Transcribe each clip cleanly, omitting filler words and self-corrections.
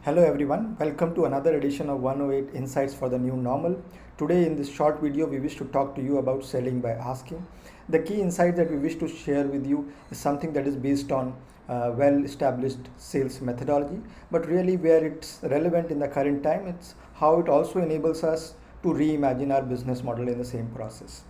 Hello everyone, welcome to another edition of 108 Insights for the New Normal. Today in this short video we wish to talk to you about selling by asking. The key insight that we wish to share with you is something that is based on well-established sales methodology, but really where it's relevant in the current time, it's how it also enables us to reimagine our business model in the same process.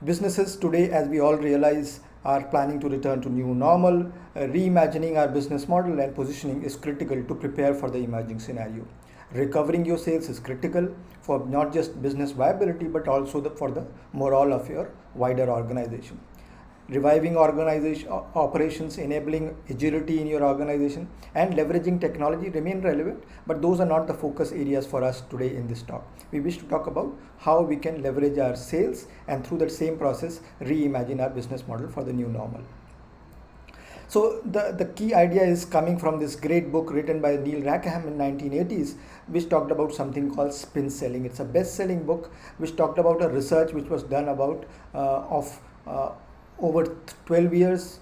Businesses today, as we all realize, are planning to return to new normal. Reimagining our business model and positioning is critical to prepare for the emerging scenario. Recovering your sales is critical for not just business viability but also for the morale of your wider organization. Reviving organization operations, enabling agility in your organization, and leveraging technology remain relevant, but those are not the focus areas for us today in this talk. We wish to talk about how we can leverage our sales and through that same process reimagine our business model for the new normal. So the key idea is coming from this great book written by Neil Rackham in 1980s, which talked about something called spin selling. It's a best-selling book which talked about a research which was done about over 12 years,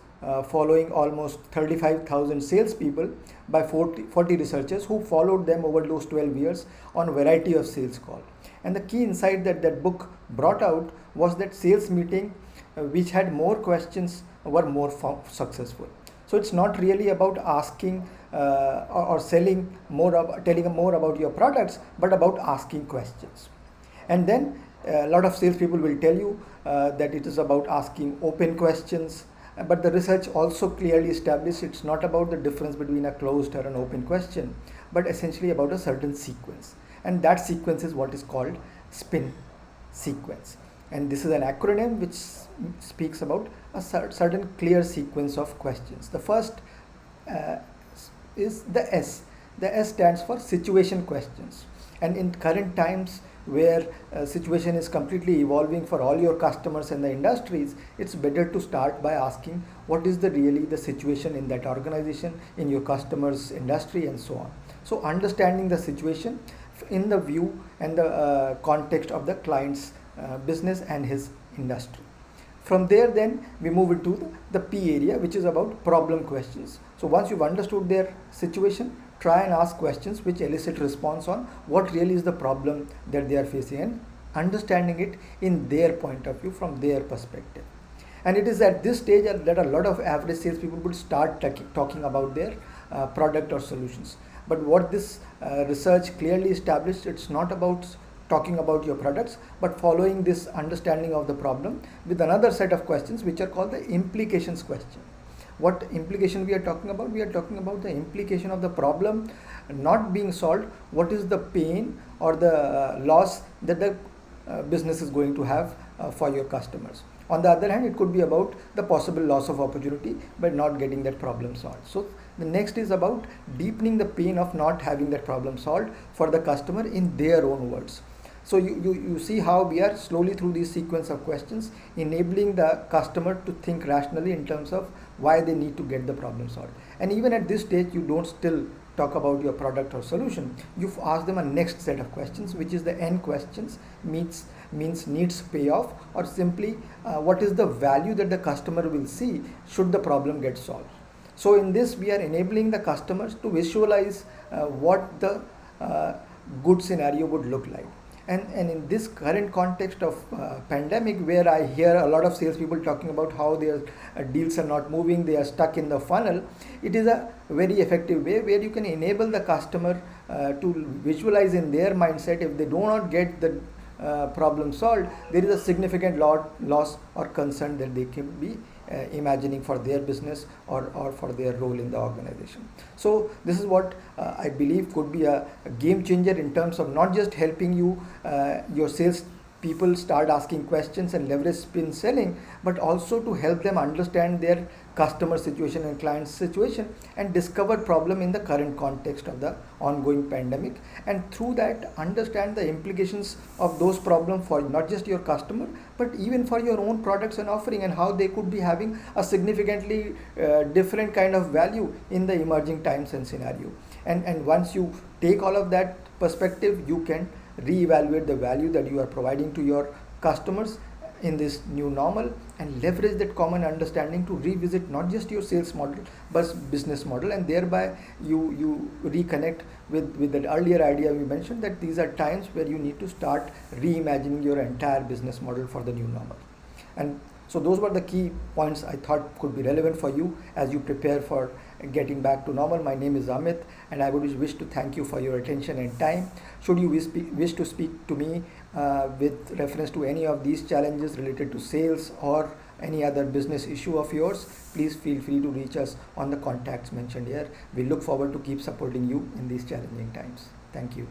following almost 35,000 salespeople by 40 researchers who followed them over those 12 years on a variety of sales calls. And the key insight that that book brought out was that sales meeting which had more questions were more successful. So it's not really about asking or selling more, telling more about your products, but about asking questions. And then a lot of salespeople will tell you that it is about asking open questions, but the research also clearly established it's not about the difference between a closed or an open question, but essentially about a certain sequence. And that sequence is what is called SPIN sequence. And this is an acronym which speaks about a certain clear sequence of questions. The first is the S. The S stands for situation questions. And in current times, where situation is completely evolving for all your customers and the industries, it's better to start by asking what is really the situation in that organization, in your customers, industry, and so on. So understanding the situation in the view and the context of the client's business and his industry. From there then we move into the P area, which is about problem questions. So once you've understood their situation, try and ask questions which elicit response on what really is the problem that they are facing and understanding it in their point of view, from their perspective. And it is at this stage that a lot of average salespeople would start talking about their product or solutions. But what this research clearly established, it's not about talking about your products, but following this understanding of the problem with another set of questions which are called the implications question. What implication we are talking about? We are talking about the implication of the problem not being solved. What is the pain or the loss that the business is going to have for your customers? On the other hand, it could be about the possible loss of opportunity by not getting that problem solved. So the next is about deepening the pain of not having that problem solved for the customer in their own words. So you see how we are slowly through this sequence of questions enabling the customer to think rationally in terms of why they need to get the problem solved. And even at this stage, you don't still talk about your product or solution. You've asked them a next set of questions, which is the N questions, means needs payoff, or simply what is the value that the customer will see should the problem get solved. So in this, we are enabling the customers to visualize what the good scenario would look like. And in this current context of pandemic, where I hear a lot of salespeople talking about how their deals are not moving, they are stuck in the funnel, it is a very effective way where you can enable the customer to visualize in their mindset, if they do not get the problem solved, there is a significant loss or concern that they can be imagining for their business or for their role in the organization. So this is what I believe could be a game changer in terms of not just helping you your sales people start asking questions and leverage spin selling, but also to help them understand their customer situation and client situation and discover problem in the current context of the ongoing pandemic, and through that understand the implications of those problems for not just your customer but even for your own products and offering, and how they could be having a significantly different kind of value in the emerging times and scenario. And once you take all of that perspective, you can reevaluate the value that you are providing to your customers in this new normal and leverage that common understanding to revisit not just your sales model but business model, and thereby you reconnect with that earlier idea we mentioned, that these are times where you need to start reimagining your entire business model for the new normal. And so those were the key points I thought could be relevant for you as you prepare for getting back to normal. My name is Amit, and I would wish to thank you for your attention and time. Should you wish to speak to me with reference to any of these challenges related to sales or any other business issue of yours, please feel free to reach us on the contacts mentioned here. We look forward to keep supporting you in these challenging times. Thank you.